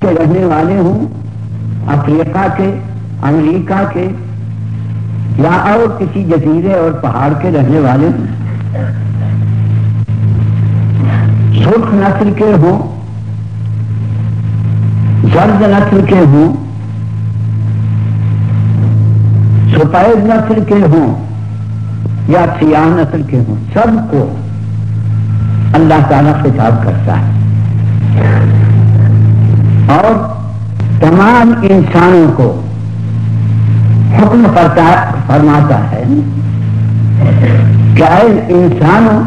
کے رہنے والے ہوں، افریقہ کے، امریکہ کے یا اور کسی جزیرے اور پہاڑ کے رہنے والے ہوں، سرخ نسل کے ہوں، زرد نسل کے ہوں، سفید نسل کے ہوں یا سیاہ نسل کے ہوں، سب کو اللہ تعالیٰ خطاب کرتا ہے اور تمام انسانوں کو حکم فرماتا ہے کہ اے انسانوں،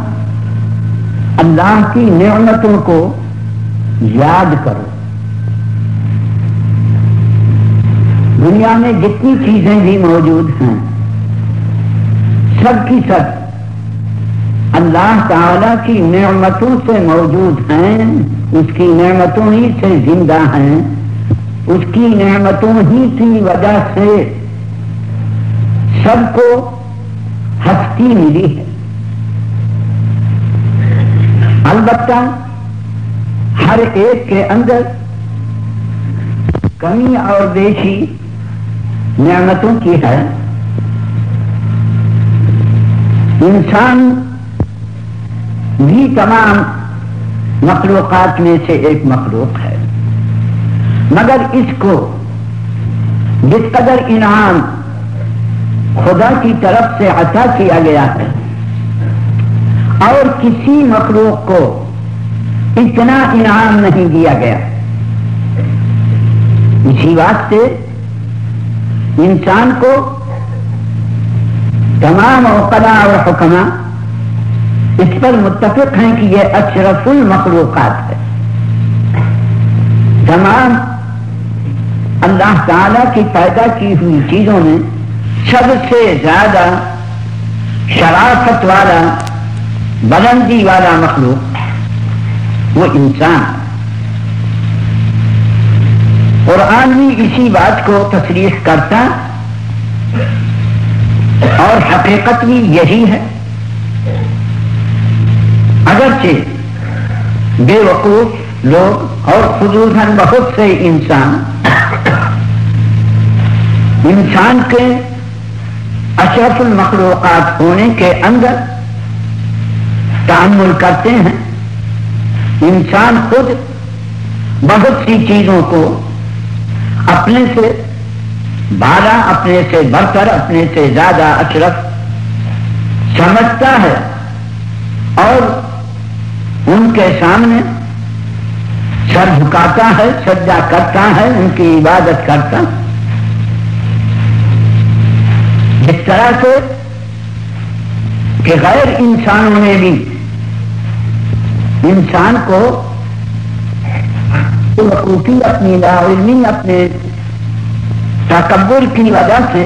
اللہ کی نعمتوں کو یاد کرو۔ دنیا میں جتنی چیزیں بھی موجود ہیں سب کی سب اللہ تعالیٰ کی نعمتوں سے موجود ہیں، اس کی نعمتوں ہی سے زندہ ہیں، اس کی نعمتوں ہی کی وجہ سے سب کو ہستی ملی ہے۔ البتہ ہر ایک کے اندر کمی اور بیشی نعمتوں کی ہے۔ انسان بھی تمام مخلوقات میں سے ایک مخلوق ہے، مگر اس کو جس قدر انعام خدا کی طرف سے عطا کیا گیا ہے اور کسی مخلوق کو اتنا انعام نہیں دیا گیا، اسی واسطے انسان کو تمام عقلاء اور حکماء اس پر متفق ہیں کہ یہ اشرف المخلوقات ہے۔ تمام اللہ تعالیٰ کی پیدا کی ہوئی چیزوں میں سب سے زیادہ شرافت والا، بلندی والا مخلوق وہ انسان۔ قرآن بھی اسی بات کو تصریح کرتا اور حقیقت بھی یہی ہے، اگرچہ بے وقوف لوگ اور خصوصاً بہت سے انسان کے اشرف المخلوقات ہونے کے اندر تأمل کرتے ہیں۔ انسان خود بہت سی چیزوں کو اپنے سے بالا، اپنے سے برتر، اپنے سے زیادہ اشرف سمجھتا ہے اور ان کے سامنے سر جھکاتا ہے، سجدہ کرتا ہے، ان کی عبادت کرتا ہے۔ اس طرح سے کہ غیر انسانوں نے بھی انسان کو وقوفی، اپنی لاعلمی، اپنے تکبر کی وجہ سے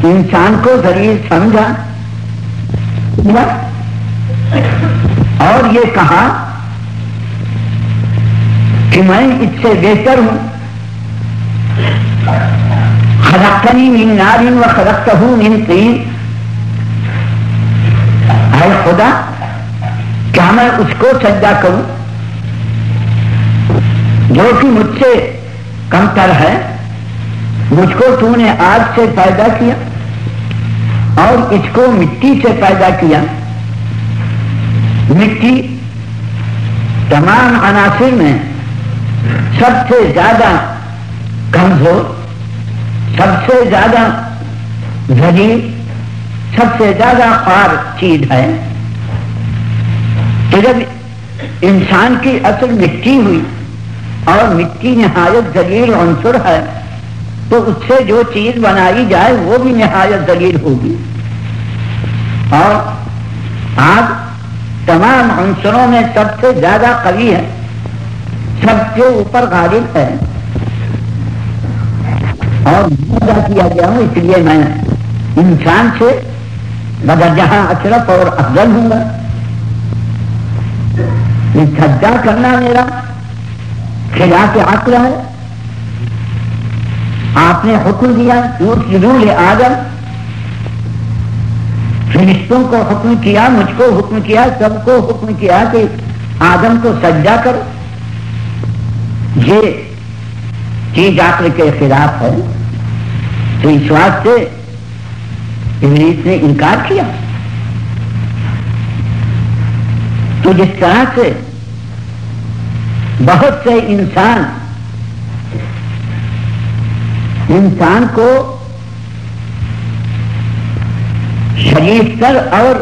انسان کو ذلیل سمجھا اور یہ کہا کہ میں اس سے بہتر ہوں۔ خلقتنی من نار وخلقتہ من طین، اے خدا کیا میں اس کو سجدہ کروں جو کہ مجھ سے کمتر ہے؟ مجھ کو تو نے آگ سے پیدا کیا اور اس کو مٹی سے پیدا کیا۔ مٹی تمام عناصر میں سب سے زیادہ کمزور، سب سے زیادہ ذلیل، سب سے زیادہ خوار چیز ہے۔ تو جب انسان کی اصل مٹی ہوئی اور مٹی نہایت ذلیل عنصر ہے تو اس سے جو چیز بنائی جائے وہ بھی نہایت ذلیل ہوگی، اور آگ تمام عنصروں میں سب سے زیادہ قوی ہے، سب کے اوپر غالب ہے، اور پیدا کیا گیا ہوں اس لیے میں انسان سے بدرجہ اشرف اور افضل ہوں گا۔ یہ سجدہ کرنا میرا خلاف عقل ہے۔ آپ نے حکم دیا اسجدوا لآدم، فرشتوں کو حکم کیا، مجھ کو حکم کیا، سب کو حکم کیا کہ آدم کو سجدہ کرو۔ یہ چیز عقل کے خلاف ہے، تو اس واسطے ابلیس نے انکار کیا۔ تو جس طرح سے بہت سے انسان کو شریف تر اور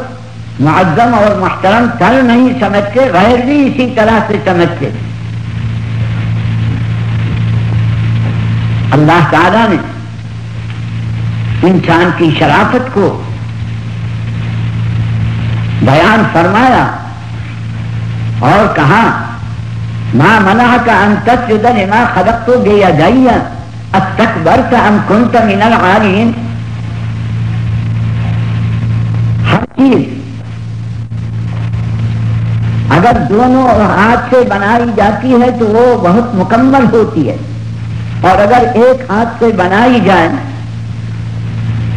معظم اور محترم تر نہیں سمجھتے، غیر بھی اسی طرح سے سمجھتے۔ اللہ تعالیٰ نے انسان کی شرافت کو بیان فرمایا اور کہا ما منعک ان تسجد لما خلقت بیدی استکبرت ام کنت من العالین۔ ہر چیز اگر دونوں ہاتھ سے بنائی جاتی ہے تو وہ بہت مکمل ہوتی ہے، اور اگر ایک ہاتھ سے بنائی جائے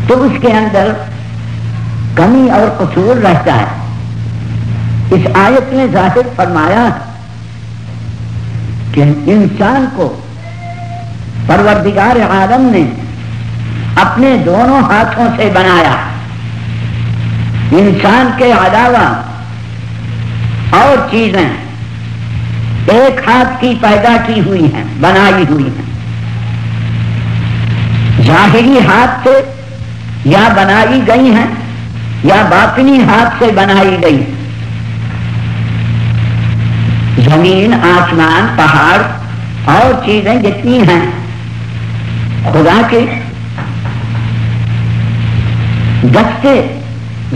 تو اس کے اندر کمی اور قصور رہتا ہے۔ اس آیت میں ظاہر فرمایا کہ انسان کو پروردگار عالم نے اپنے دونوں ہاتھوں سے بنایا۔ انسان کے علاوہ اور چیزیں ایک ہاتھ کی پیدا کی ہوئی ہیں، بنائی ہوئی ہیں، ظاہری ہاتھ سے یا بنائی گئی ہیں یا باطنی ہاتھ سے بنائی گئی۔ زمین، آسمان، پہاڑ اور چیزیں جتنی ہیں خدا کے دستے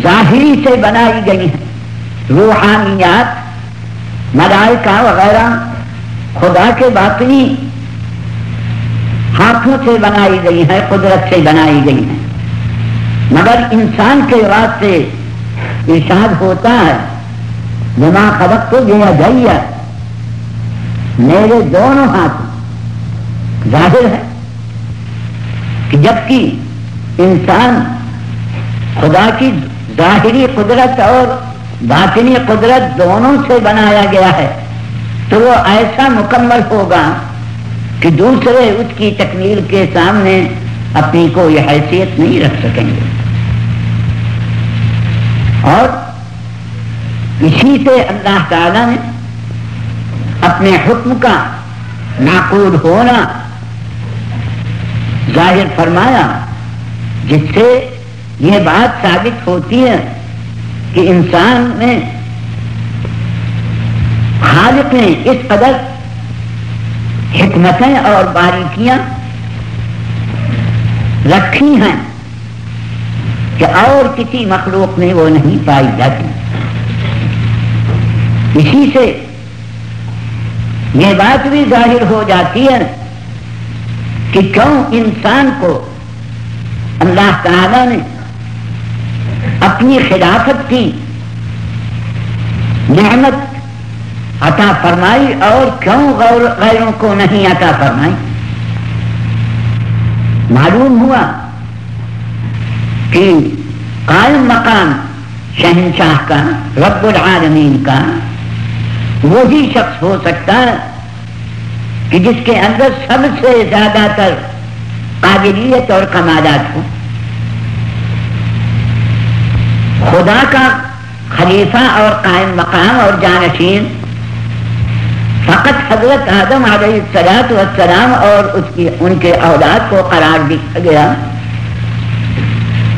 ظاہری سے بنائی گئی ہیں۔ روحانیات، ملائکہ وغیرہ خدا کے باطنی ہاتھوں سے بنائی گئی ہیں، قدرت سے بنائی گئی ہیں، مگر انسان کے واسطے ارشاد ہوتا ہے لما خلقت بیدی، میرے دونوں ہاتھ۔ ظاہر ہے کہ جبکہ انسان خدا کی ظاہری قدرت اور باطنی قدرت دونوں سے بنایا گیا ہے تو وہ ایسا مکمل ہوگا کہ دوسرے اس کی تکمیل کے سامنے اپنی کوئی حیثیت نہیں رکھ سکیں گے۔ اور اسی سے اللہ تعالی نے اپنے حکم کا معقول ہونا ظاہر فرمایا، جس سے یہ بات ثابت ہوتی ہے کہ انسان نے، خالق نے اس قدر حکمتیں اور باریکیاں رکھی ہیں کہ اور کسی مخلوق میں وہ نہیں پائی جاتی۔ اسی سے یہ بات بھی ظاہر ہو جاتی ہے کہ کیوں انسان کو اللہ تعالی نے اپنی خلافت کی نعمت عطا فرمائی اور کیوں غیروں کو نہیں عطا فرمائی۔ معلوم ہوا کہ قائم مقام شہنشاہ کا، رب العالمین کا وہی شخص ہو سکتا ہے کہ جس کے اندر سب سے زیادہ تر قابلیت اور کمالات ہو۔ خدا کا خلیفہ اور قائم مقام اور جانشین فقط حضرت آدم علیہ السلام اور ان کے اولاد کو قرار دیا گیا۔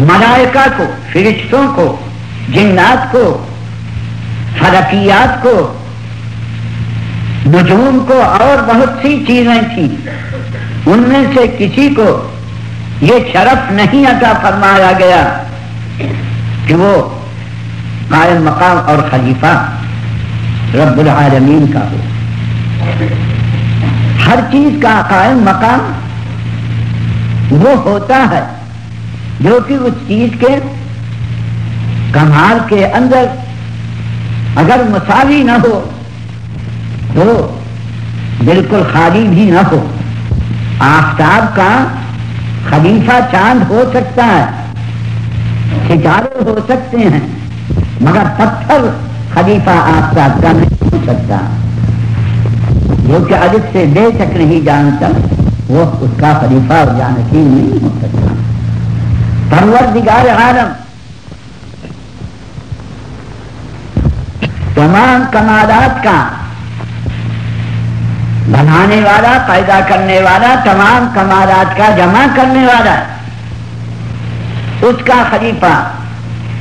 ملائکہ کو، فرشتوں کو، جنات کو، فلکیات کو، نجوم کو اور بہت سی چیزیں تھیں، ان میں سے کسی کو یہ شرف نہیں عطا فرمایا گیا کہ وہ قائم مقام اور خلیفہ رب العالمین کا ہو۔ ہر چیز کا قائم مقام وہ ہوتا ہے جو کہ اس چیز کے کمال کے اندر اگر مساوی نہ ہو تو بالکل خالی بھی نہ ہو۔ آفتاب کا خلیفہ چاند ہو سکتا ہے، ستارے ہو سکتے ہیں، مگر پتھر خلیفہ آفتاب کا نہیں ہو سکتا۔ جو کہ الف سے بے تک نہیں جانتا وہ اس کا خلیفہ اور جانشین نہیں ہو سکتا. پروردگار عالم تمام کمالات کا بنانے والا، پیدا کرنے والا، تمام کمالات کا جمع کرنے والا، اس کا خلیفہ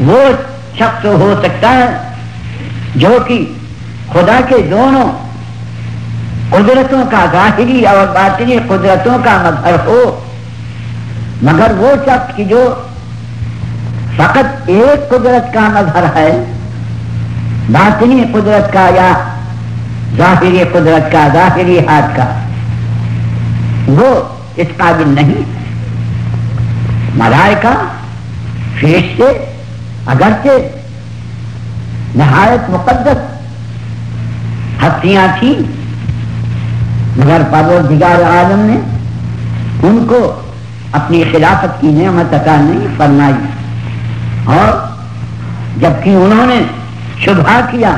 وہ شخص ہو سکتا ہے جو کہ خدا کے دونوں قدرتوں کا، ظاہری اور باطنی قدرتوں کا مظہر ہو، مگر وہ شخص کی جو فقط ایک قدرت کا مظہر ہے، باطنی قدرت کا یا ظاہری قدرت کا، ظاہری ہاتھ کا، وہ اس قابل نہیں. ملائکہ، فرشتے اگرچہ نہایت مقدس ہستیاں تھیں، مگر پروردگار عالم نے ان کو اپنی خلافت کی نعمت عطا نہیں فرمائی، اور جبکہ انہوں نے شبہ کیا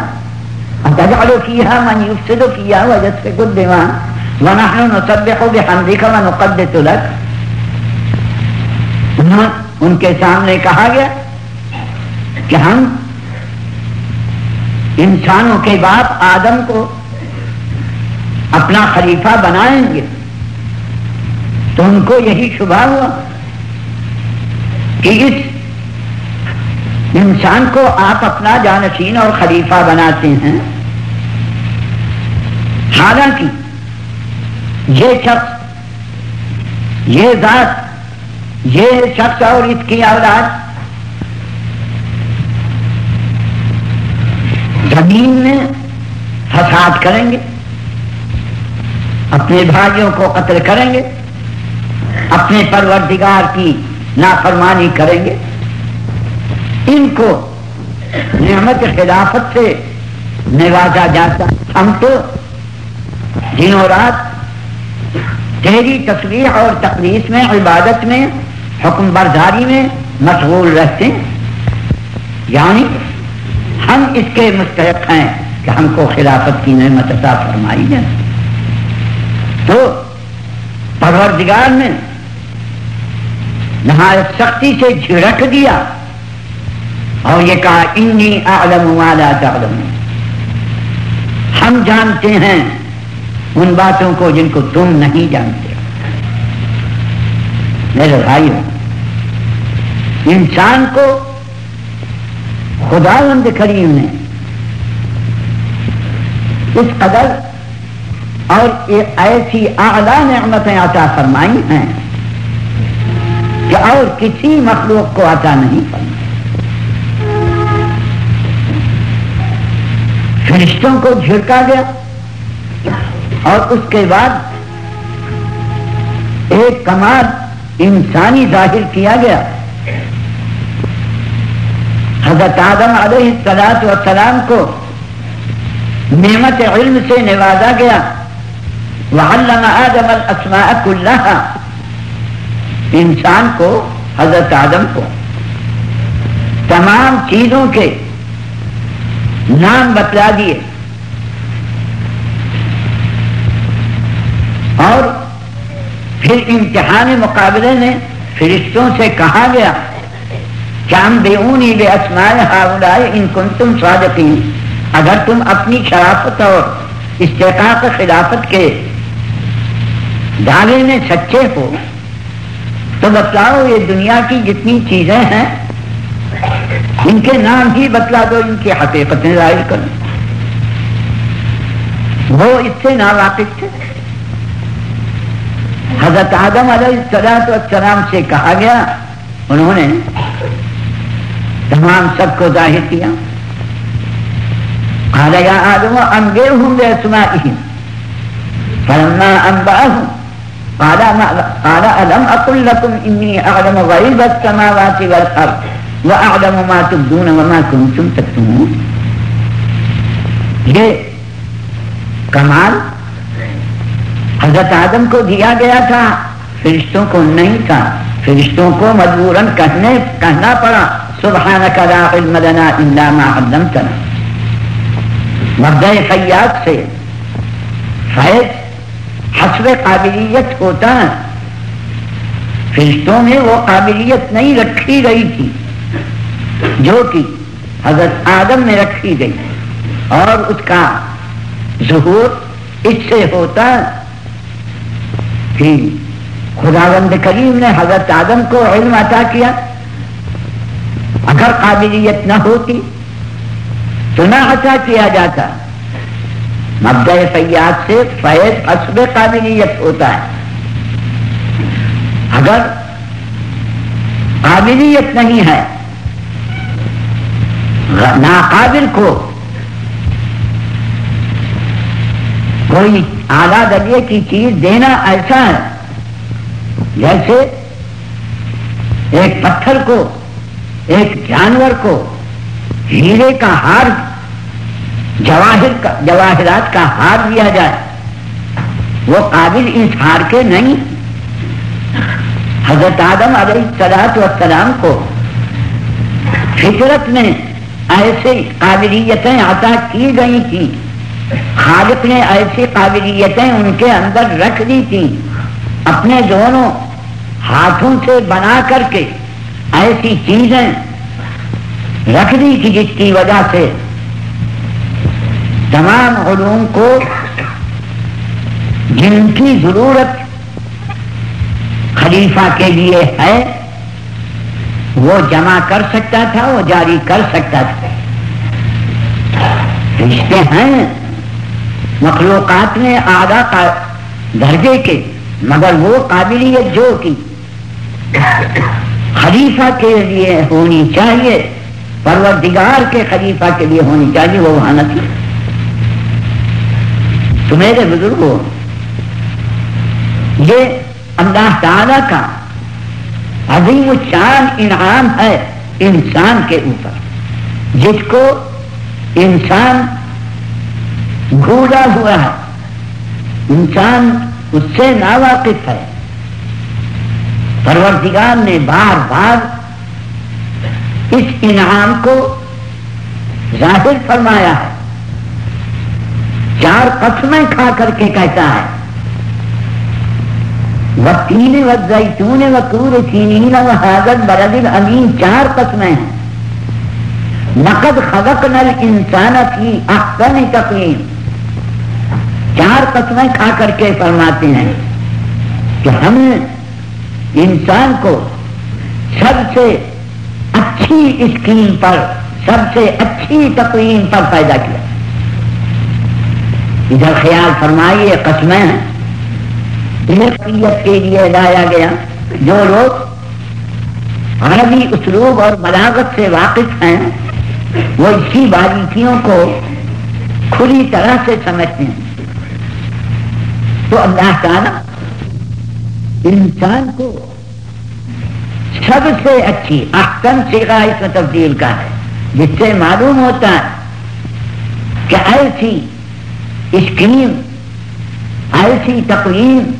أتجعل فيها من يفسد فيها ويسفك الدماء ونحن نسبح بحمدك ونقدس لك. ان کے سامنے کہا گیا کہ ہم انسانوں کے باپ آدم کو اپنا خلیفہ بنائیں گے، تو ان کو یہی شبہ ہوا کہ اس انسان کو آپ اپنا جانشین اور خلیفہ بناتے ہیں، حالانکہ یہ شخص، یہ ذات، یہ شخص اور اس کی اولاد زمین میں فساد کریں گے، اپنے بھائیوں کو قتل کریں گے، اپنے پروردگار کی نافرمانی کریں گے. ان کو نعمت خلافت سے نوازا جاتا. ہم تو دن و رات تیری تسبیح اور تقدیس میں، عبادت میں، حکم برداری میں مشغول رہتے ہیں، یعنی ہم اس کے مستحق ہیں کہ ہم کو خلافت کی نعمت عطا فرمائی جائے. تو پروردگار نے نہایت سختی سے جھڑک دیا اور یہ کہا انی اعلم ما لا تعلمون، ہم جانتے ہیں ان باتوں کو جن کو تم نہیں جانتے. میرے بھائیو، انسان کو خداوند کریم نے اس قدر اور ایسی اعلیٰ نعمتیں عطا فرمائی ہیں کہ اور کسی مخلوق کو عطا نہیں فرمائی. فرشتوں کو جھڑکا گیا اور اس کے بعد ایک کمال انسانی ظاہر کیا گیا. حضرت آدم علیہ السلام کو نعمت علم سے نوازا گیا. وعلم آدم الاسماء كلها، انسان کو، حضرت آدم کو تمام چیزوں کے نام بتلا دیے، اور پھر امتحان مقابلے میں فرشتوں سے کہا گیا کہ انبئونی باسماء ہؤلاء ان کنتم صادقین، اگر تم اپنی شرافت اور استحقاق خلافت کے دعوے میں سچے ہو تو بتلاؤ یہ دنیا کی جتنی چیزیں ہیں ان کے نام ہی بتلا دو، ان کی حقیقتیں ظاہر کرو. وہ اس سے ناواقف تھے. حضرت آدم علیہ السلام سے کہا گیا، انہوں نے تمام سب کو ظاہر کیا. قال یا آدم انبئهم باسمائهم فلما انبأهم قال الم اقل لكم انی اعلم غیب السماوات والارض واعلم ما تبدون وما كنتم تكتمون. یہ کمال حضرت آدم کو دیا گیا تھا، فرشتوں کو نہیں تھا. فرشتوں کو مجبوراً کہنا پڑا سبحانک لا علم لنا الا ما علمتنا. مبدأ خیات سے فیض حسب قابلیت ہوتا ہے. فرشتوں میں وہ قابلیت نہیں رکھی گئی تھی جو کہ حضرت آدم میں رکھی گئی، اور اس کا ظہور اس سے ہوتا کہ خداوند کریم نے حضرت آدم کو علم عطا کیا. اگر قابلیت نہ ہوتی تو نہ عطا کیا جاتا. مبدأ فیاض سے فیض حسب قابلیت ہوتا ہے. اگر قابلیت نہیں ہے، ناقابل کو کوئی اعلیٰ درجے کی چیز دینا ایسا ہے جیسے ایک پتھر کو، ایک جانور کو ہیرے کا ہار، جواہرات کا ہار دیا جائے، وہ قابل اس ہار کے نہیں. حضرت آدم علیہ السلام کو فطرت میں ایسی قابلیتیں عطا کی گئی تھیں، خالق نے ایسی قابلیتیں ان کے اندر رکھ دی تھیں، اپنے دونوں ہاتھوں سے بنا کر کے ایسی چیزیں رکھ دی تھی جس کی وجہ سے تمام علوم کو جن کی ضرورت خلیفہ کے لیے ہے وہ جمع کر سکتا تھا، وہ جاری کر سکتا تھا. رشتے ہیں مخلوقات میں اعلیٰ درجے کے، مگر وہ قابلیت جو کہ خلیفہ کے لیے ہونی چاہیے، پروردگار کے خلیفہ کے لیے ہونی چاہیے، وہ وہاں نہ تھی. تو میرے بزرگوں، یہ اللہ تعالی کا عظیم الشان انعام ہے انسان کے اوپر، جس کو انسان بھولا ہوا ہے، انسان اس سے ناواقف ہے. پروردگار نے بار بار اس انعام کو ظاہر فرمایا ہے. 4 قسمیں کھا کر کے کہتا ہے، والتین والزیتون وطور سینین وہذا البلد الامین. 4 قسمیں ہیں. لقد خلقنا الانسان فی احسن تقویم. 4 قسمیں کھا کر کے فرماتے ہیں کہ ہم نے انسان کو سب سے اچھی اسکیم پر، سب سے اچھی تقویم پر پیدا کیا. ادھر خیال فرمائیے، قسمیں ہیں کے لیے لایا گیا. جو لوگ عربی اسلوب اور بلاغت سے واقف ہیں وہ اسی باریکیوں کو کھلی طرح سے سمجھتے ہیں. تو اللہ تعالی انسان کو سب سے اچھی احسن صیغہ اس میں تبدیل کا ہے، جس سے معلوم ہوتا ہے کہ ایسی اسکیم، ایسی تقویم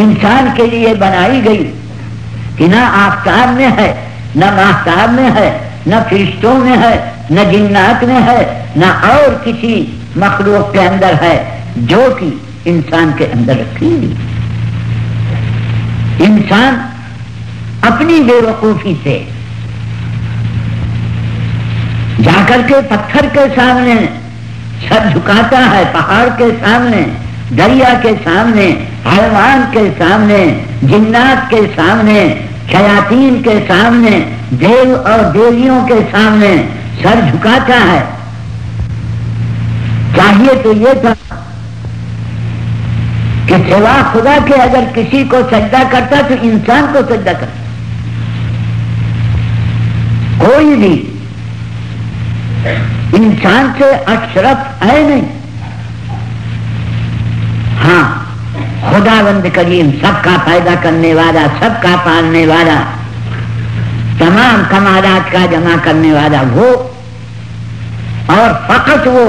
انسان کے لیے بنائی گئی کہ نہ آفتاب میں ہے، نہ ماہتاب میں ہے، نہ فرشتوں میں ہے، نہ جنات میں ہے، نہ اور کسی مخلوق کے اندر ہے، جو کہ انسان کے اندر رکھی ہوئی. انسان اپنی بے وقوفی سے جا کر کے پتھر کے سامنے سر جھکاتا ہے، پہاڑ کے سامنے، دریا کے سامنے، حیوان کے سامنے، جنات کے سامنے، شیاطین کے سامنے، دیو اور دیویوں کے سامنے سر جھکاتا ہے. چاہیے تو یہ تھا کہ سوا خدا کے اگر کسی کو سجدہ کرتا تو انسان کو سجدہ کرتا. کوئی بھی انسان سے اشرف ہے نہیں. ہاں، خداوند کریم سب کا پیدا کرنے والا، سب کا پالنے والا، تمام کمالات کا جمع کرنے والا وہ، اور فقط وہ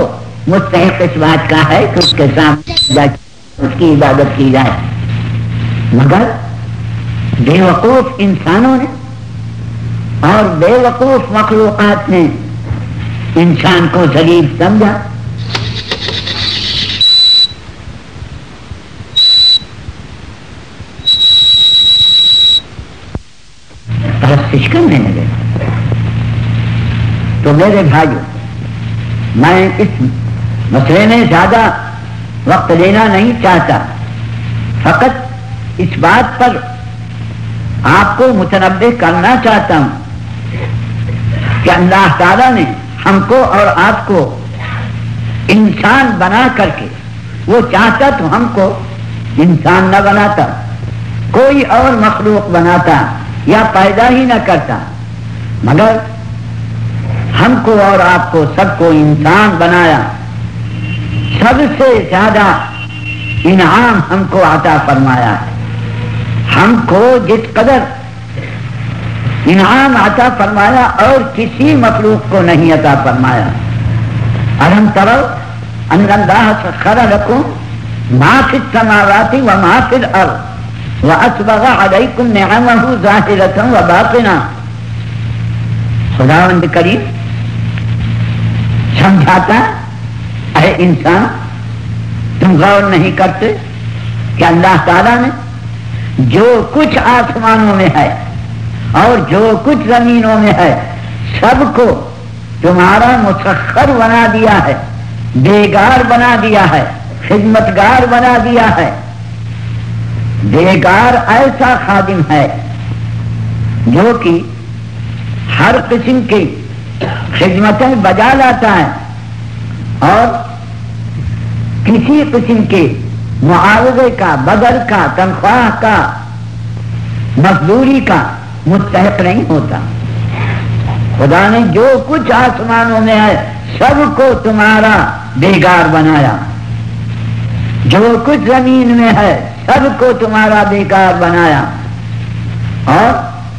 مستحق اس بات کا ہے کہ اس کے سامنے اس کی عبادت کی جائے. مگر بے وقوف انسانوں نے اور بے وقوف مخلوقات نے انسان کو ذلیل سمجھا. پرستش کرنے لگے. تو میرے بھائیو، میں اس مسئلے میں زیادہ وقت لینا نہیں چاہتا، فقط اس بات پر آپ کو متنبہ کرنا چاہتا ہوں کہ اللہ تعالیٰ نے ہم کو اور آپ کو انسان بنا کر کے، وہ چاہتا تو ہم کو انسان نہ بناتا، کوئی اور مخلوق بناتا یا پیدا ہی نہ کرتا، مگر ہم کو اور آپ کو سب کو انسان بنایا. سب سے زیادہ انعام ہم کو عطا فرمایا ہے. ہم کو جس قدر انعام عطا فرمایا اور کسی مخلوق کو نہیں عطا فرمایا. الم تروا ان اللہ سخر لکم ما فی السماوات وما فی الارض واسبغ علیکم نعمہ ظاہرۃ وباطنہ. خداوند کریم سمجھاتا، اے انسان تم غور نہیں کرتے کہ اللہ تعالیٰ نے جو کچھ آسمانوں میں ہے اور جو کچھ زمینوں میں ہے سب کو تمہارا مسخر بنا دیا ہے، بیگار بنا دیا ہے، خدمتگار بنا دیا ہے. بیگار ایسا خادم ہے جو کہ ہر قسم کی خدمتیں بجا لاتا ہے اور کسی قسم کے معاوضے کا، بدل کا، تنخواہ کا، مزدوری کا مستحق نہیں ہوتا. خدا نے جو کچھ آسمانوں میں ہے سب کو تمہارا بیگار بنایا، جو کچھ زمین میں ہے سب کو تمہارا بیگار بنایا. اور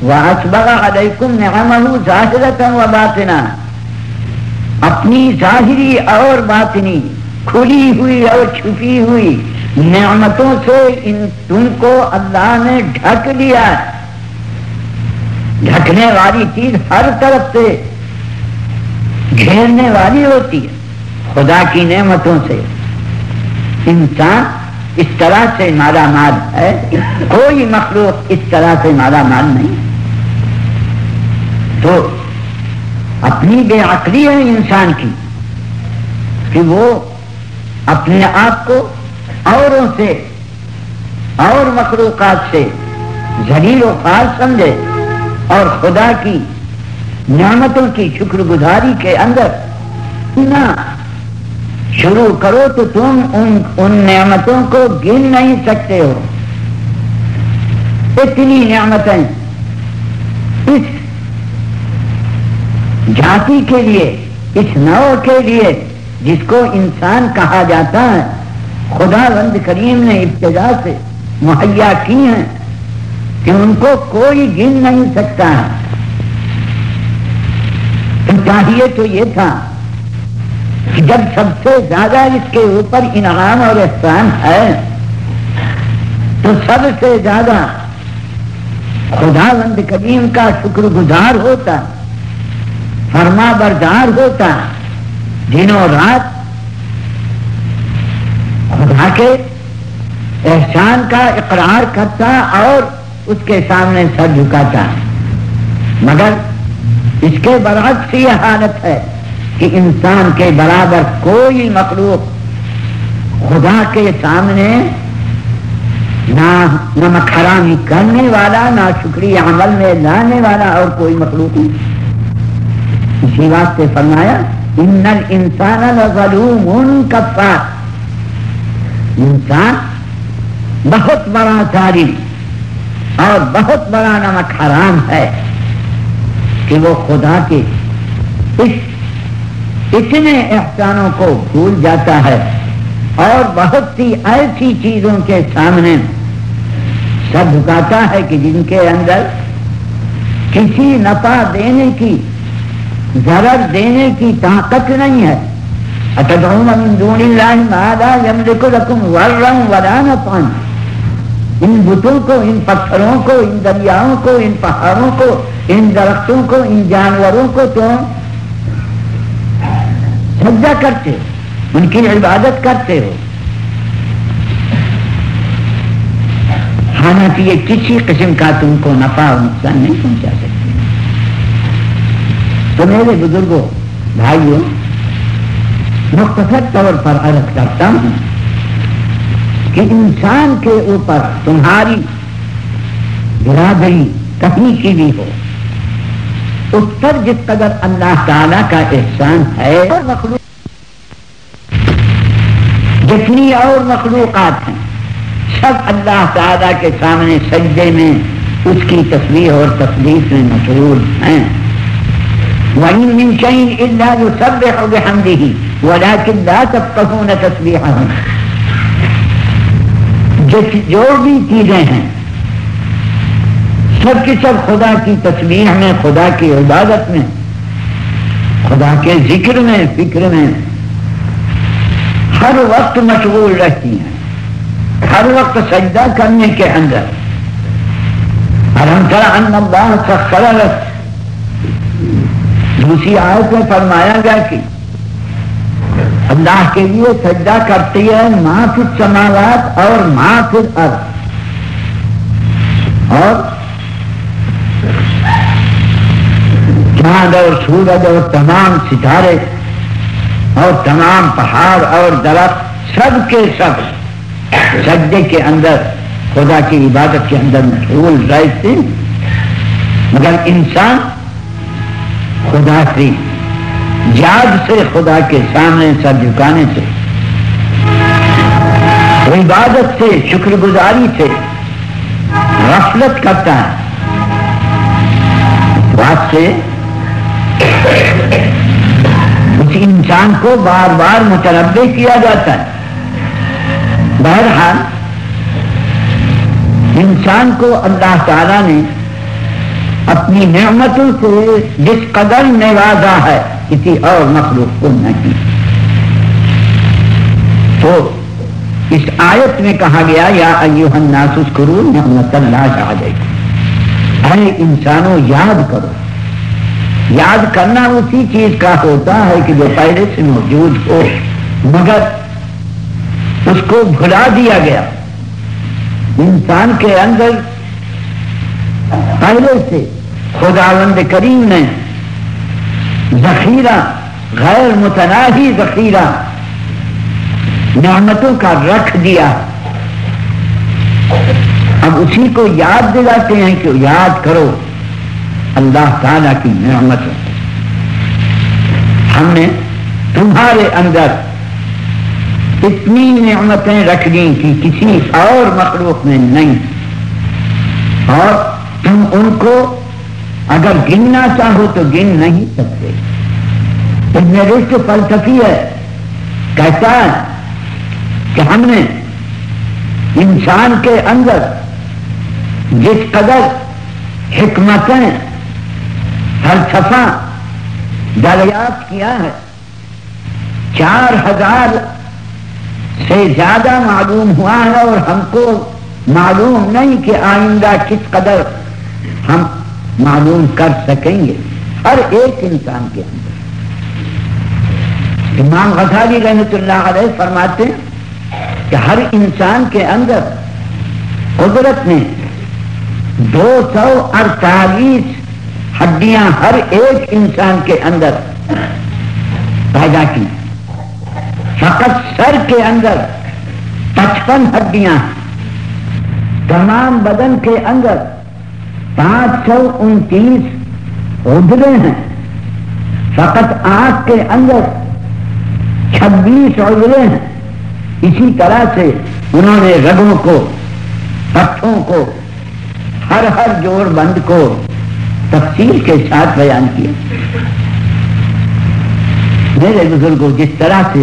وَأَسْبَغَ عَلَيْكُمْ نِعَمَهُ ظَاهِرَةً وَبَاطِنًا، اپنی ظاہری اور باطنی، کھلی ہوئی اور چھپی ہوئی نعمتوں سے تم کو اللہ نے ڈھک لیا ہے. ڈھکنے والی چیز ہر طرف سے گھیرنے والی ہوتی ہے. خدا کی نعمتوں سے انسان اس طرح سے مالا مال ہے، کوئی مخلوق اس طرح سے مالا مال نہیں. تو اپنی بے عقلی ہے انسان کی کہ وہ اپنے آپ کو اوروں سے اور مخلوقات سے ذلیل و خوار سمجھے اور خدا کی نعمتوں کی شکر گزاری کے اندر نہ شروع کرو تو تم ان نعمتوں کو گن نہیں سکتے ہو. اتنی نعمتیں اس جاتی کے لیے، اس نوع کے لیے جس کو انسان کہا جاتا ہے، خداوند کریم نے ابتدا سے مہیا کی ہیں کہ ان کو کوئی گن نہیں سکتا ہے. تو چاہیے تو یہ تھا کہ جب سب سے زیادہ اس کے اوپر انعام اور احسان ہے تو سب سے زیادہ خداوند کریم کا شکر گزار ہوتا، فرما بردار ہوتا، دنوں رات خدا کے احسان کا اقرار کرتا اور اس کے سامنے سر جھکاتا. مگر اس کے برعکس یہ حالت ہے کہ انسان کے برابر کوئی مخلوق خدا کے سامنے نہ نمک حرامی کرنے والا، نہ شکریہ عمل میں لانے والا اور کوئی مخلوق نہیں. اسی واسطے فرمایا ان الانسان لظلوم کفار، انسان بہت بڑا ظالم اور بہت بڑا نمک حرام ہے کہ وہ خدا کے اتنے احسانوں کو بھول جاتا ہے اور بہت سی ایسی چیزوں کے سامنے سر جھکاتا ہے کہ جن کے اندر کسی نفع دینے کی، ضرر دینے کی طاقت نہیں ہے. اتدعون من دون اللہ ما لا یملک لکم ضرا ولا نفعا، ان بتوں کو، ان پتھروں کو، ان دریاؤں کو، ان پہاڑوں کو، ان درختوں کو، ان جانوروں کو تم سجدہ کرتے ہو، ان کی عبادت کرتے ہو، حالانکہ یہ کسی قسم کا تم کو نفع اور نقصان نہیں پہنچا سکتے. تو میرے بزرگوں بھائیوں مختصر طور پر عرض کرتا ہوں کہ انسان کے اوپر تمہاری برادری کہیں کی بھی ہو اس پر جس قدر اللہ تعالی کا احسان ہے جتنی اور مخلوقات ہیں سب اللہ تعالی کے سامنے سجدے میں اس کی تسبیح اور تقدیس میں مشغول ہیں. وَإِن مِّن شَيْءٍ إِلَّا يُسَبِّحُ بِحَمْدِهِ وَلَٰكِن لَّا تَفْقَهُونَ تَسْبِيحَهُمْ. جو بھی چیزیں ہیں سب کی سب خدا کی تسبیح میں، خدا کی عبادت میں، خدا کے ذکر میں، فکر میں ہر وقت مشغول رہتی ہیں، ہر وقت سجدہ کرنے کے اندر. أَلَمْ تَرَ أَنَّ اللَّهَ سَخَّرَ لَكَ. دوسری آیت میں فرمایا گیا کہ اللہ کے لیے سجدہ کرتی ہے ما فی السماوات اور ما فی الارض، اور چاند اور سورج اور تمام ستارے اور تمام پہاڑ اور درخت سب کے سب سجدے کے اندر خدا کی عبادت کے اندر مشغول رہتے، مگر انسان خدا سے یاد سے، خدا کے سامنے سر جھکانے سے، عبادت سے، شکر گزاری سے غفلت کرتا ہے. بات سے اس انسان کو بار بار متنبہ کیا جاتا ہے. بہرحال انسان کو اللہ تعالیٰ نے اپنی نعمتوں سے جس قدر نوازا ہے کسی اور مخلوق کو نہیں. تو اس آیت میں کہا گیا یا ایھا الناس اذکروا نعمت اللہ علیکم، اے انسانوں یاد کرو. یاد کرنا اسی چیز کا ہوتا ہے کہ جو پہلے سے موجود ہو مگر اس کو بھلا دیا گیا. انسان کے اندر پہلے سے خداوند کریم نے ذخیرہ، غیر متناہی ذخیرہ نعمتوں کا رکھ دیا. اب اسی کو یاد دلاتے ہیں کہ یاد کرو اللہ تعالیٰ کی نعمتوں. ہم نے تمہارے اندر اتنی نعمتیں رکھ دی کہ کسی اور مخلوق میں نہیں، اور تم ان کو اگر گننا چاہو تو گن نہیں سکتے. ابن رشد فلسفی ہے، کہتا ہے کہ ہم نے انسان کے اندر جس قدر حکمتیں فلسفہ دریافت کیا ہے 4000 سے زیادہ معلوم ہوا ہے، اور ہم کو معلوم نہیں کہ آئندہ کس قدر ہم معلوم کر سکیں گے. ہر ایک انسان کے اندر امام غزالی رحمۃ اللہ علیہ فرماتے ہیں کہ ہر انسان کے اندر قدرت نے 248 ہڈیاں ہر ایک انسان کے اندر پیدا کی. فقط سر کے اندر 55 ہڈیاں، تمام بدن کے اندر 529 عضلے ہیں. فقط آنکھ کے اندر 26 عضلے ہیں. اسی طرح سے انہوں نے رگوں کو، پٹھوں کو، ہر جوڑ بند کو تفصیل کے ساتھ بیان کیا. میرے بزرگوں، جس طرح سے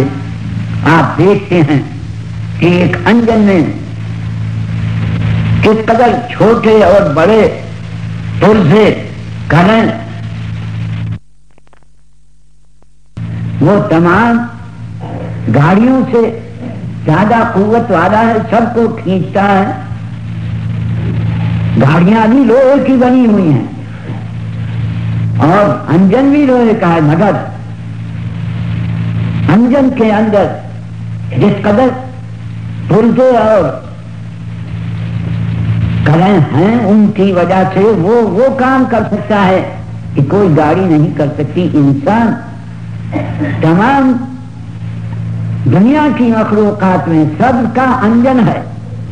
آپ دیکھتے ہیں کہ ایک انجن میں کس قدر چھوٹے اور بڑے پرزے کریں، وہ تمام گاڑیوں سے زیادہ قوت والا ہے، سب کو کھینچتا ہے. گاڑیاں بھی لوہے کی بنی ہوئی ہیں اور انجن بھی لوہے کا ہے، مگر انجن کے اندر جس قدر پرزے اور کریں ہیں ان کی وجہ سے وہ کام کر سکتا ہے کہ کوئی گاڑی نہیں کر سکتی. انسان تمام دنیا کی مخلوقات میں سب کا انجن ہے،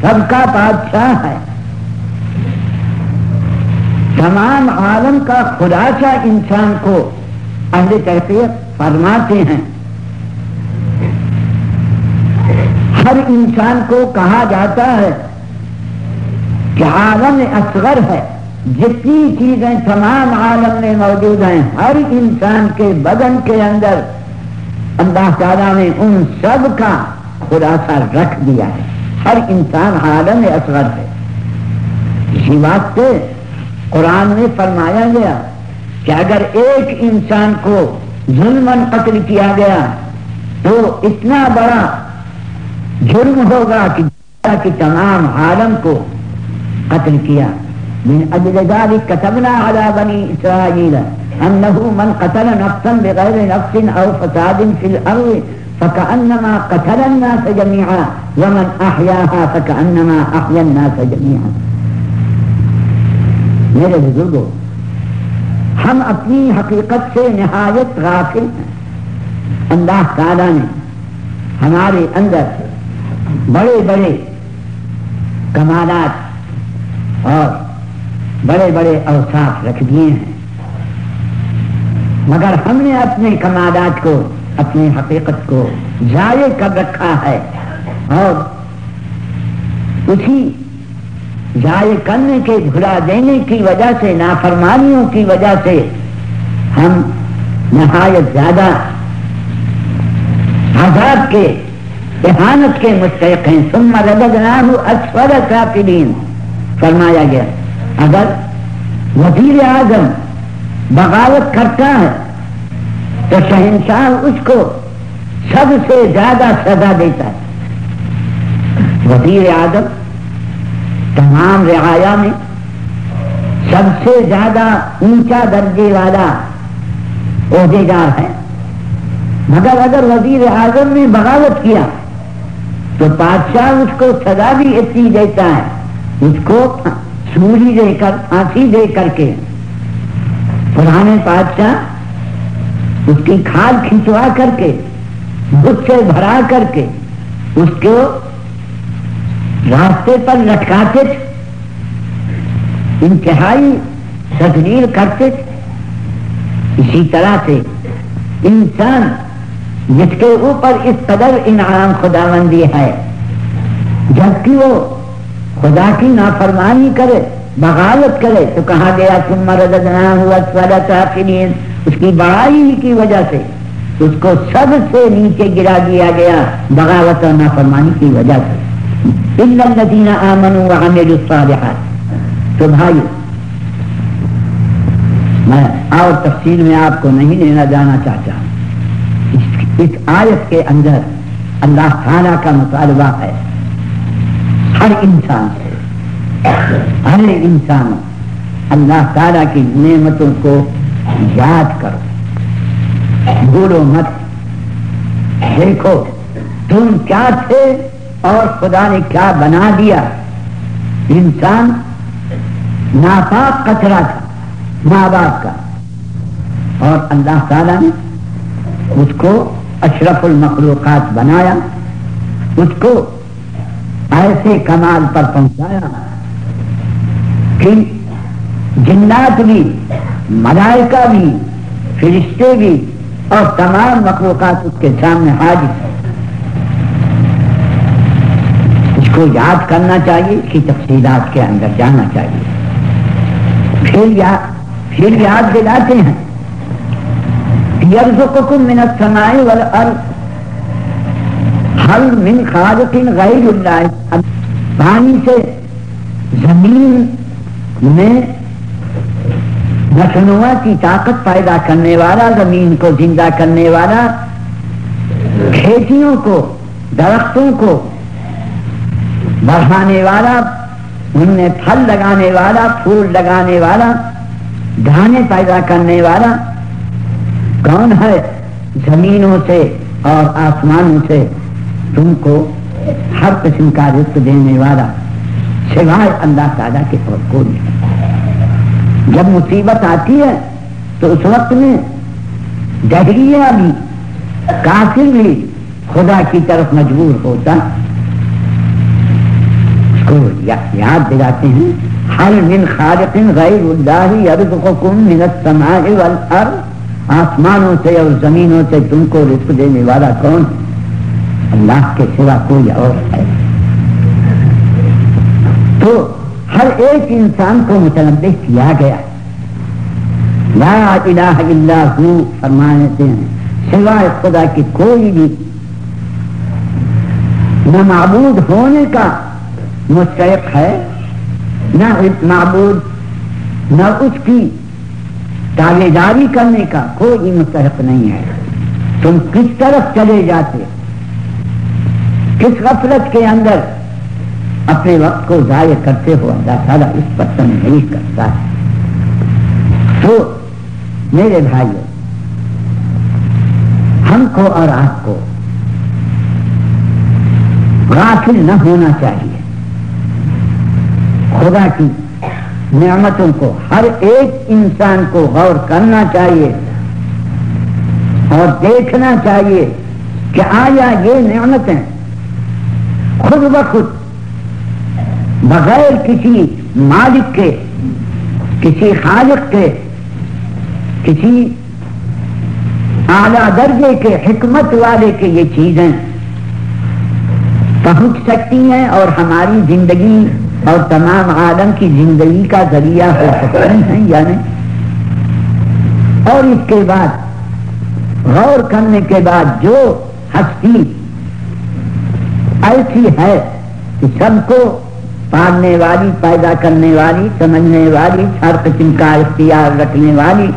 سب کا بادشاہ ہے، تمام عالم کا خلاصہ انسان کو اہل تحقیق فرماتے ہیں. ہر انسان کو کہا جاتا ہے کہ عالم اصغر ہے. جتنی چیزیں تمام عالم میں موجود ہیں ہر انسان کے بدن کے اندر اللہ تعالیٰ نے ان سب کا خلاصہ رکھ دیا ہے. ہر انسان عالم اصغر ہے. اسی واسطے قرآن میں فرمایا گیا کہ اگر ایک انسان کو ظلماً قتل کیا گیا تو اتنا بڑا جرم ہوگا کہ تمام عالم کو قتل کیا. من اجل ذلك كتبنا على بني اسرائيل انه من قتل نفسا بغير نفس او فساد في الارض فكأنما قتل الناس جميعا ومن احياها فكأنما احيا الناس جميعا. میرے بزرگوں، ہم اپنی حقیقت سے نہایت غافل ہیں. اللہ تعالیٰ نے ہمارے اندر بڑے بڑے کمالات اور بڑے بڑے اوصاف رکھ دیے ہیں، مگر ہم نے اپنے کمالات کو، اپنی حقیقت کو ضائع کر رکھا ہے، اور اسی ضائع کرنے کے، بھلا دینے کی وجہ سے، نافرمانیوں کی وجہ سے ہم نہایت زیادہ عذاب کے، اہانت کے مستحق ہیں. ثم رددناہ اسفل سافلین فرمایا گیا. اگر وزیر اعظم بغاوت کرتا ہے تو شہنشاہ اس کو سب سے زیادہ سزا دیتا ہے. وزیر اعظم تمام رعایا میں سب سے زیادہ اونچا درجے والا عہدیدار ہے، مگر اگر وزیر اعظم نے بغاوت کیا تو بادشاہ اس کو سزا بھی اتنی دیتا ہے، اس کو سولی دے کر، پھانسی دے کر کے، پرانے بادشاہ اس کی کھال کھنچوا کر کے، بت سے بھرا کر کے اس کو راستے پر لٹکاتے تھے، انتہائی تذلیل کرتے تھے. اسی طرح سے انسان جس کے اوپر اس قدر انعام خداوندی ہے، جبکہ وہ خدا کی نافرمانی کرے، بغاوت کرے، تو کہا گیا ثم رددناہ اسفل سافلین. اس کی بڑائی کی وجہ سے اس کو سب سے نیچے گرا دیا گیا، بغاوت اور نافرمانی کی وجہ سے. الا الذین آمنوا وعملوا الصالحات. تو بھائی، میں اور تفصیل میں آپ کو نہیں لینا جانا چاہتا ہوں. اس آیت کے اندر اللہ تعالیٰ کا مطالبہ ہے ہر انسان سے، ہر انسان اللہ تعالیٰ کی نعمتوں کو یاد کرو، بھولو مت. دیکھو تم کیا تھے اور خدا نے کیا بنا دیا. انسان ناپاک قطرہ تھا ماں باپ کا، اور اللہ تعالیٰ نے اس کو اشرف المخلوقات بنایا، اس کو ایسے کمال پر پہنچایا کہ جنات بھی، ملائکہ بھی، فرشتے بھی اور تمام مخلوقات اس کے سامنے حاضر ہیں. اس کو یاد کرنا چاہیے، اس کی تفصیلات کے اندر جانا چاہیے. پھر یاد دلاتے ہیں یرزقکم من السماء والارض هل من خالق غیر اللہ. پانی سے زمین میں نشنوا کی طاقت پیدا کرنے والا، زمین کو زندہ کرنے والا، کھیتیوں کو، درختوں کو بڑھانے والا، ان میں پھل لگانے والا، پھول لگانے والا، دانے پیدا کرنے والا کون ہے؟ زمینوں سے اور آسمانوں سے تم کو ہر قسم کا رزق دینے والا سوائے اللہ تعالیٰ کے اور کوئی نہیں. جب مصیبت آتی ہے تو اس وقت میں دہریہ بھی کافر بھی خدا کی طرف مجبور ہوتا. اس کو یاد دلاتے ہیں حل من خالق غیر اللہ یرزقکم من السماء والارض، آسمانوں سے اور زمینوں سے تم کو رزق دینے والا کون؟ اللہ کے سوا کوئی اور ہے. تو ہر ایک انسان کو متنبہ کیا گیا. لا الہ الا ہو فرماتے ہیں سوائے خدا کی کوئی بھی نہ معبود ہونے کا مستحق ہے، نہ معبود، نہ اس کی تابعداری کرنے کا کوئی مستحق نہیں ہے. تم کس طرف چلے جاتے، کس غفلت کے اندر اپنے وقت کو ضائع کرتے ہو، اللہ تعالیٰ اس پر تنبیہ کرتا ہے. تو میرے بھائیوں، ہم کو اور آپ کو غافل نہ ہونا چاہیے. خدا کی نعمتوں کو ہر ایک انسان کو غور کرنا چاہیے اور دیکھنا چاہیے کہ آیا یہ نعمتیں خود بخود بغیر کسی مالک کے، کسی خالق کے، کسی اعلیٰ درجے کے حکمت والے کے یہ چیزیں پہنچ سکتی ہیں اور ہماری زندگی اور تمام عالم کی زندگی کا ذریعہ ہو سکتی ہیں یا نہیں. اور اس کے بعد غور کرنے کے بعد جو ہستی ایسی ہے کہ سب کو پالنے والی، پیدا کرنے والی، سمجھنے والی، ہر قسم کا اختیار رکھنے والی،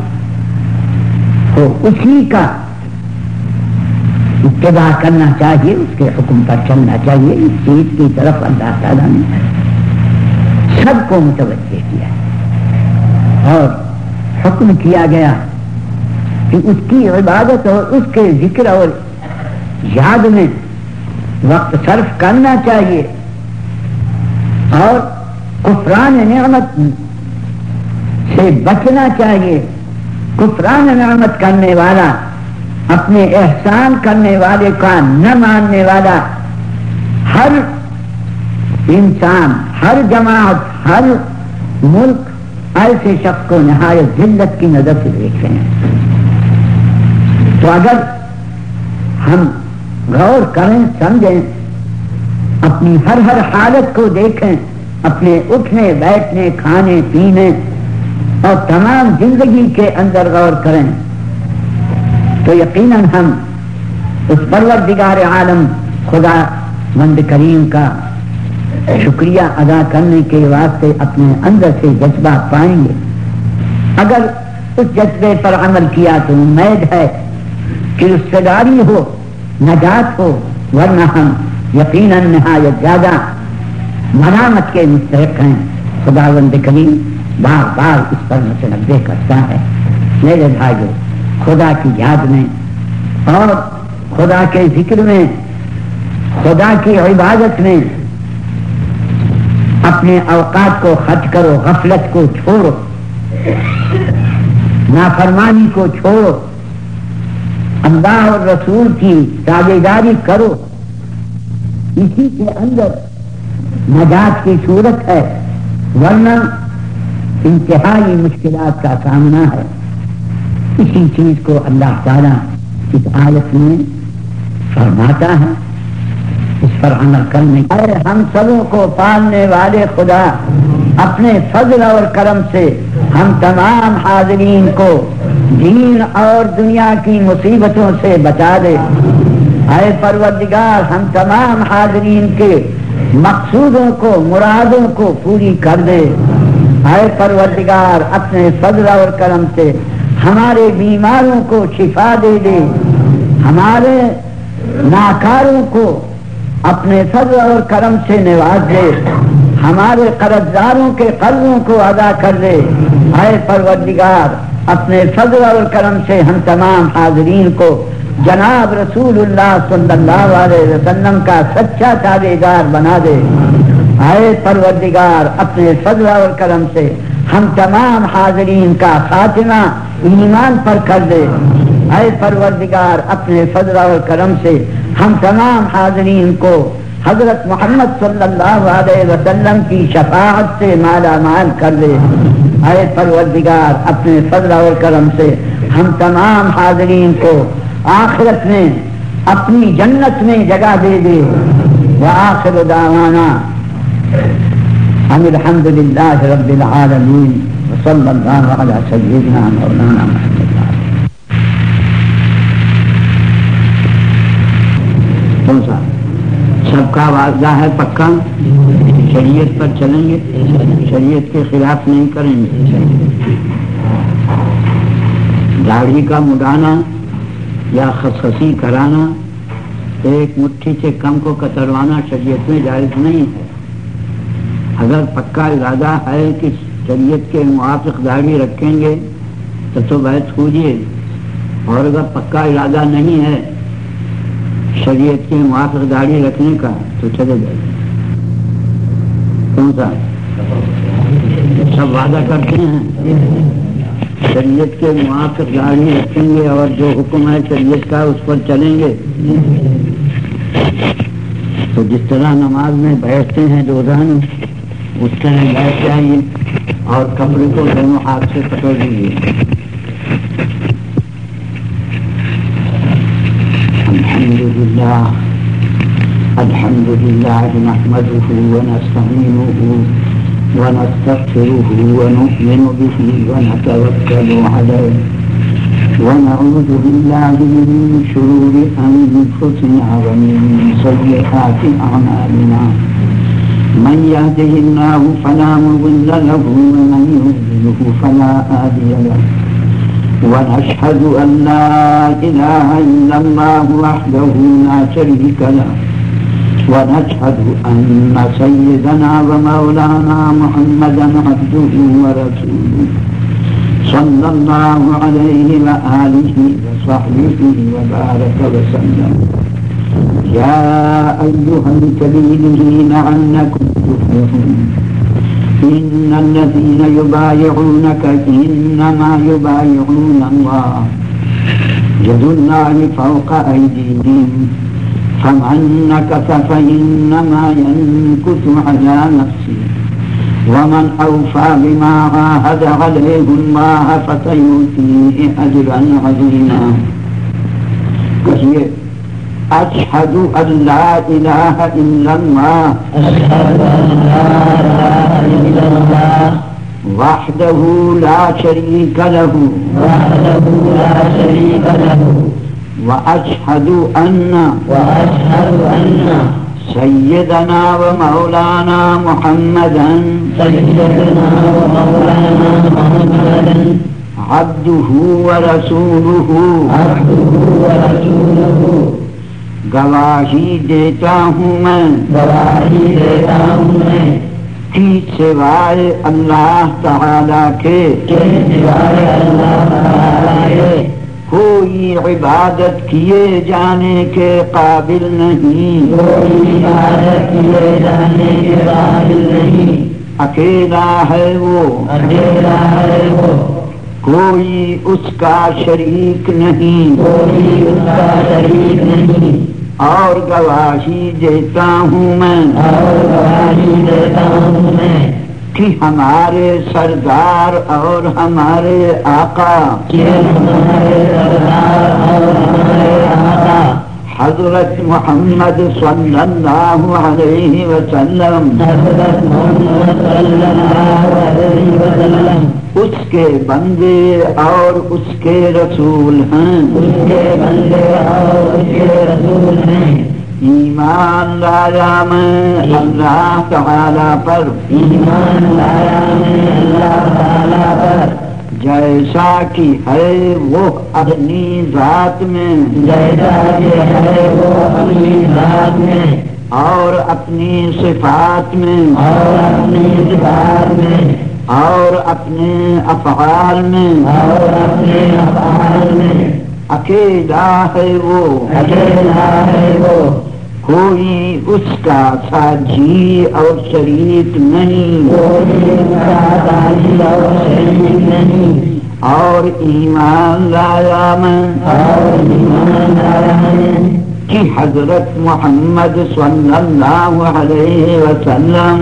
تو اسی کا اتباع کرنا چاہیے، اس کے حکم پر چلنا چاہیے. اس چیز کی طرف اللہ تعالیٰ نے سب کو متوجہ کیا اور حکم کیا گیا کہ اس کی عبادت اور اس کے ذکر اور یاد میں وقت صرف کرنا چاہیے اور کفران نعمت سے بچنا چاہیے. کفران نعمت کرنے والا، اپنے احسان کرنے والے کا نہ ماننے والا ہر انسان، ہر جماعت، ہر ملک ایسے شخص کو نہایت ذلت کی نظر سے دیکھ رہے ہیں. تو اگر ہم غور کریں، سمجھیں، اپنی ہر حالت کو دیکھیں، اپنے اٹھنے بیٹھنے کھانے پینے اور تمام زندگی کے اندر غور کریں تو یقیناً ہم اس پروردگار عالم خدا مند کریم کا شکریہ ادا کرنے کے واسطے اپنے اندر سے جذبہ پائیں گے. اگر اس جذبے پر عمل کیا تو امید ہے کہ رشتہ ہو، نجات ہو، ورنہ ہم یقیناً نہایت زیادہ ملامت کے مستحق ہیں. خداوند کریم بار بار اس پر متنبہ کرتا ہے. میرے بھائیو، خدا کی یاد میں اور خدا کے ذکر میں، خدا کی عبادت میں اپنے اوقات کو خرچ کرو، غفلت کو چھوڑو، نافرمانی کو چھوڑو، اللہ اور رسول کی تابعداری کرو. اسی کے اندر نجات کی صورت ہے، ورنہ انتہائی مشکلات کا سامنا ہے. اسی چیز کو اللہ تعالیٰ اس آیت میں فرماتا ہے. اس پر عمل کرنے اے ہم سبوں کو پالنے والے خدا، اپنے فضل اور کرم سے ہم تمام حاضرین کو دین اور دنیا کی مصیبتوں سے بچا دے. اے پروردگار، ہم تمام حاضرین کے مقصودوں کو، مرادوں کو پوری کر دے. اے پروردگار، اپنے فضل اور کرم سے ہمارے بیماروں کو شفا دے دے، ہمارے ناکاروں کو اپنے فضل اور کرم سے نواز دے، ہمارے قرض داروں کے قرضوں کو ادا کر دے. اے پروردگار، اپنے فضل اور کرم سے ہم تمام حاضرین کو جناب رسول اللہ صلی اللہ علیہ وسلم کا سچا تابعدار بنا دے. اے پروردگار، اپنے فضل اور کرم سے ہم تمام حاضرین کا خاتمہ ایمان پر کر دے۔ اے پروردگار اپنے فضل اور کرم سے ہم تمام حاضرین کو حضرت محمد صلی اللہ علیہ وسلم کی شفاعت سے مالا مال کر دے۔ اے پروردگار اپنے فضل اور کرم سے ہم تمام حاضرین کو آخرت میں اپنی جنت میں جگہ دے دے۔ وآخر دعوانا الحمد للہ رب العالمین وصلی اللہ علی سیدنا مولانا محمد۔ سب کا واضح ہے پکا، شریعت پر چلیں گے، شریعت کے خلاف نہیں کریں گے۔ داڑھی کا مڈانا یا خصخصی کرانا، ایک مٹھی سے کم کو کتروانا شریعت میں جائز نہیں ہے۔ اگر پکا ارادہ ہے کہ شریعت کے موافق داڑھی رکھیں گے تو بیعت کیجیے، اور اگر پکا ارادہ نہیں ہے شریعت کے موافق داڑھی رکھنے کا تو چلے جائیے۔ کون سا سب وعدہ کرتے ہیں شریعت کے موافق داڑھی رکھیں گے اور جو حکم ہے شریعت کا اس پر چلیں گے، تو جس طرح نماز میں بیٹھتے ہیں روزانہ اس طرح بیٹھ جائیے اور کمرے کو دونوں ہاتھ سے پکڑ لیجیے۔ الحمد لله نحمده ونستعينه ونستغفره ونؤمن به ونتوكل عليه ونعوذ بالله من شرور أنفسنا ومن سيئات أعمالنا من يهده الله فلا مضل له ومن يضلل فلا هادي له ونشهد أن لا إله إلا الله وحده لا شريك له ونشهد أن سيدنا ومولانا محمدا عبده ورسوله صلى الله عليه وآله وصحبه وبارك وسلم يا أيها الذين لعلكم تفلحون إن الذين يبايعونك إنما يبايعون الله يد الله فوق أيديهم فمن نكث فإنما ينكث على نفسه ومن أوفى بما عاهد عليه الله فسيؤتيه أجرا عظيما۔ کہیے أشهد أن لا إله إلا الله وحده لا شريك له وأشهد أن سيدنا ومولانا محمدا عبده ورسوله گواہی دیتا ہوں میں کہ سوائے اللہ تعالی کے کوئی عبادت کیے جانے کے قابل نہیں، اکیلا ہے وہ، کوئی اس کا شریک نہیں، اور گواہی دیتا ہوں میں کہ ہمارے سردار اور ہمارے آقا حضرت محمد صلی اللہ علیہ وسلم اس کے بندے اور اس کے رسول ہیں، ایمان لایا میں اللہ تعالی پر، جیسا کہ ہے وہ اپنی ذات میں، اور اپنی صفات میں، اور اپنے افعال میں، اکیلا ہے وہ، کوئی اس کا ساجی اور شریک نہیں، اور ایمان لایا میں کہ حضرت محمد صلی اللہ علیہ وسلم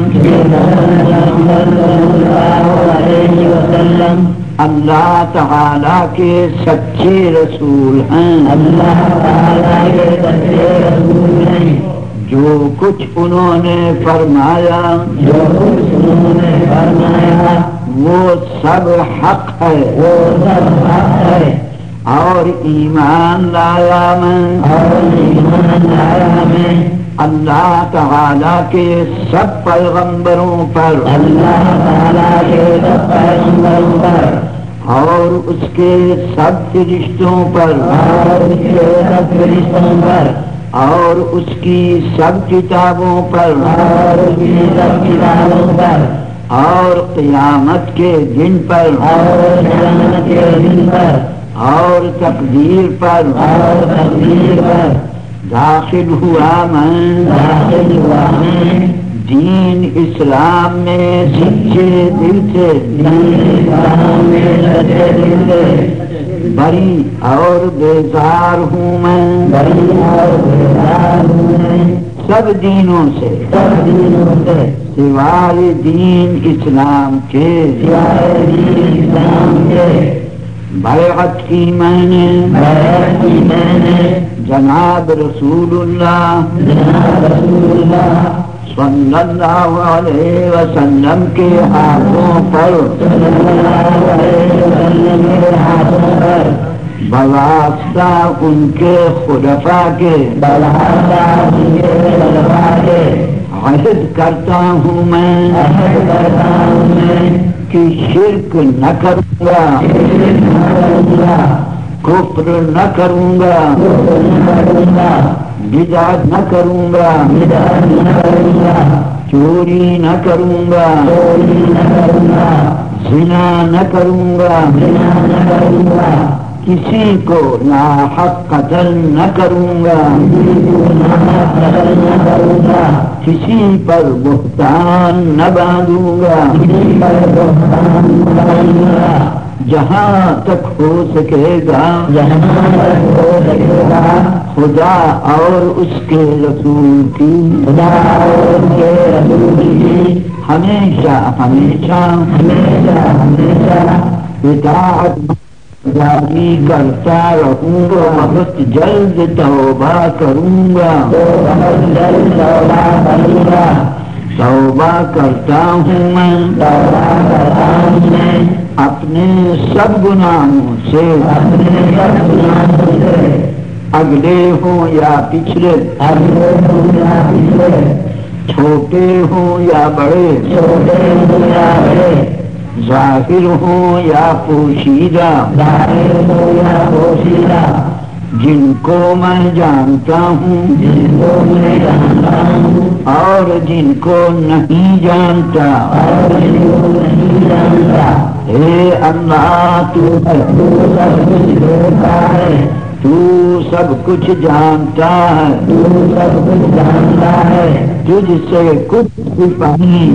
اللہ تعالی کے سچے رسول ہیں، جو کچھ انہوں نے فرمایا وہ سب حق ہے، اور ایمان لایا میں اللہ تعالی کے سب پیغمبروں پر اور اس کے سب فرشتوں پر اور اس کی سب کتابوں پر اور قیامت کے دن پر اور تقدیر پر داخل ہوا میں دین اسلام میں سچے دل سے بری اور بیزار ہوں میں سب دینوں سے سوائے دین اسلام کے بیعت کی میں نے جناب رسول اللہ صلی اللہ علیہ وسلم کے ہاتھوں پر بواسطہ ان کے خلفاء کے عہد کرتا ہوں میں کہ شرک نہ کروں گا، کفر نہ کروں گا، بدعت نہ کروں گا، چوری نہ کروں گا، زنا نہ کروں گا، کسی کو ناحق قتل نہ کروں گا، کسی پر بہتان نہ باندھوں گا، جہاں تک ہو سکے گا خدا اور اس کے رسول کی ہمیشہ ہمیشہ اطاعت جاری کرتا رہوں گا، بہت جلد توبہ کروں گا، توبہ کرتا ہوں میں اپنے سب گناہوں سے، اگلے ہوں یا پچھلے، چھوٹے ہوں یا بڑے، ظاہر ہوں یا پوشیدہ، جن کو میں جانتا ہوں اور جن کو نہیں جانتا، اے اللہ تو سب کچھ جانتا ہے، تجھ سے کچھ نہیں،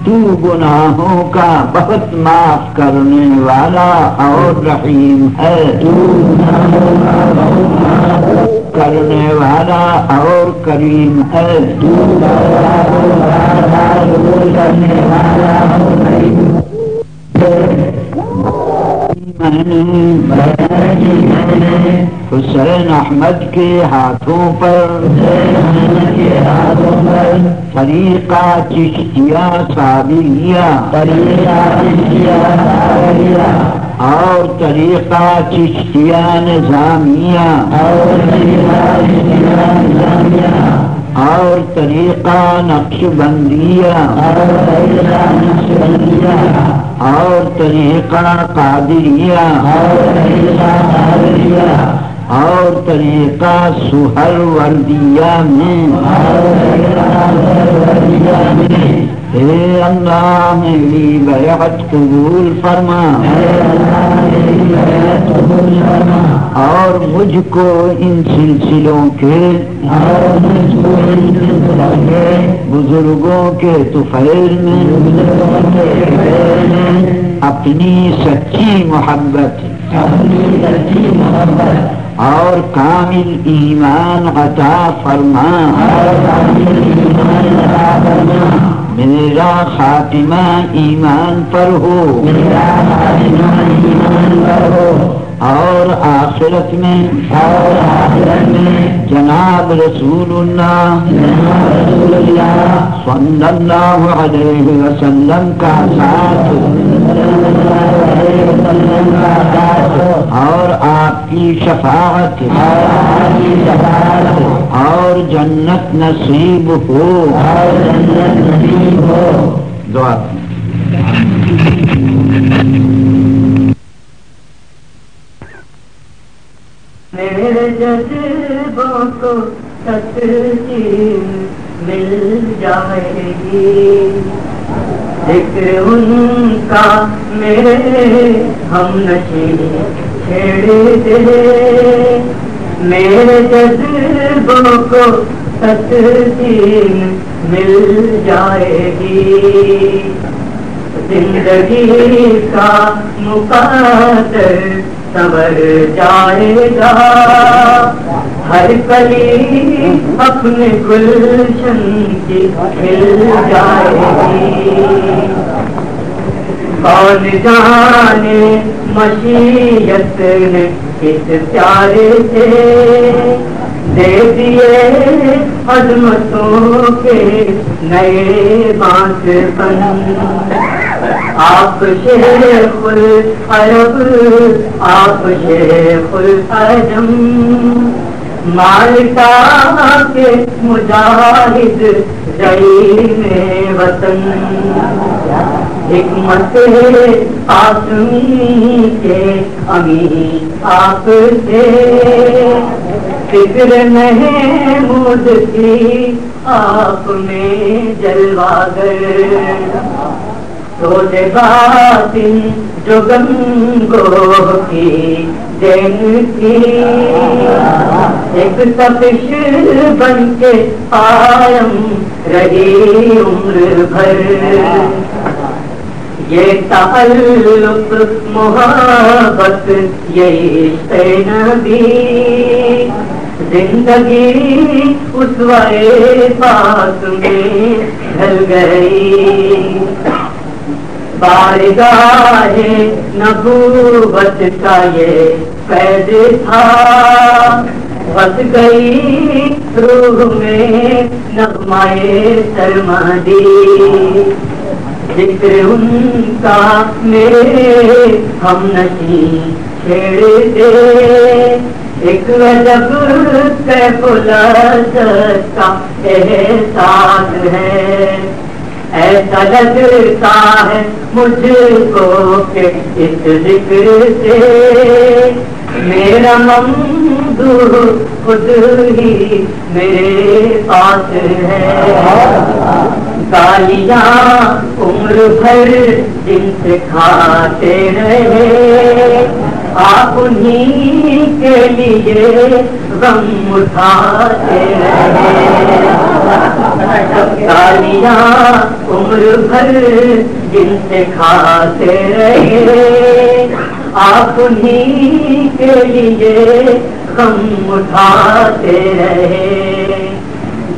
تو گناہوں کا بہت معاف کرنے والا اور رحیم ہے، کرنے والا اور کریم ہے، حسین احمد کے ہاتھوں پر طریقہ چشتیہ صابریہ اور طریقہ چشتیہ نظامیہ اور طریقہ نقش بندیہ اور طریقہ قادریہ اور طریقہ سہر وردیہ میں، اے اللہ میری بیعت قبول فرما اور مجھ کو ان سلسلوں کے بزرگوں کے طفیل میں اپنی سچی محبت اور کامل ایمان عطا فرما میرا خاتمہ ایمان پر ہو اور آخرت میں جناب رسول اللہ صلی اللہ علیہ وسلم کا ساتھ اور آپ کی شفاعت اور جنت نصیب ہو دعا میرے جذبوں کو تسکین مل جائے گی ذکر ان کا میرے ہم نشین چھیڑ دے میرے جذبوں کو تسکین مل جائے گی زندگی کا مقدر سنور جائے گا ہر کلی اپنے گلشن کی کھل جائے گی کون جانے مشیت نے کس پیارے سے دے دیے عظمتوں کے نئے بانس بن آپ شیخ العرب آپ شیخ العجم مالکا کے مجاہد زعیم وطن حکمت آسمی کے امین آپ سے فکر محمود کی آپ میں جلواگر تو باطن جو گنگو کی دین کی ایک تپش بن کے قائم رہی عمر بھر یہ تعلق محبت یہ عشق نبی زندگی اسوائے پاک میں ڈھل گئی بارگاہ نبوت کا یہ فیض تھا بس گئی روح میں نغمائے سرمدی ذکر ان کا میرے ہم نشین چھیڑ دے ایک عجب کیف لذت کا احساس ہے ایسا لگتا ہے مجھ کو کہ اس ذکر سے میرا ممدوح خود ہی میرے پاس ہے گالیاں عمر بھر جن سے کھاتے رہے آپ انہیں کے لیے غم اٹھاتے رہے گالیاں عمر بھر جن سے کھاتے رہے آپ انہیں کے لیے غم اٹھاتے رہے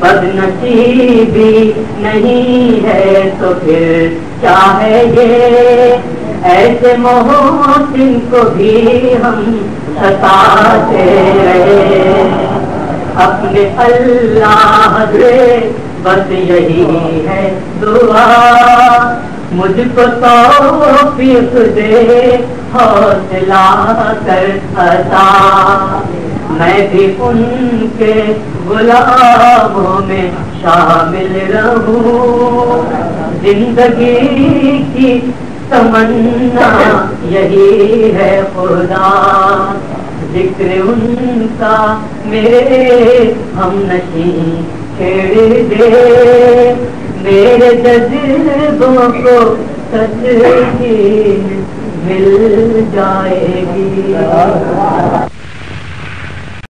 بد نصیبی نہیں ہے تو پھر کیا ہے یہ ایسے محسن کو بھی ہم ستاتے رہے اپنے اللہ سے بس یہی ہے دعا مجھ کو توفیق دے حوصلہ کر عطا میں بھی ان کے غلاموں میں شامل رہوں زندگی کی تمنا یہی ہے خدا ذکر ان کا میرے ہم نشین چھیڑ دے میرے جذبوں کو تسکین مل جائے گی.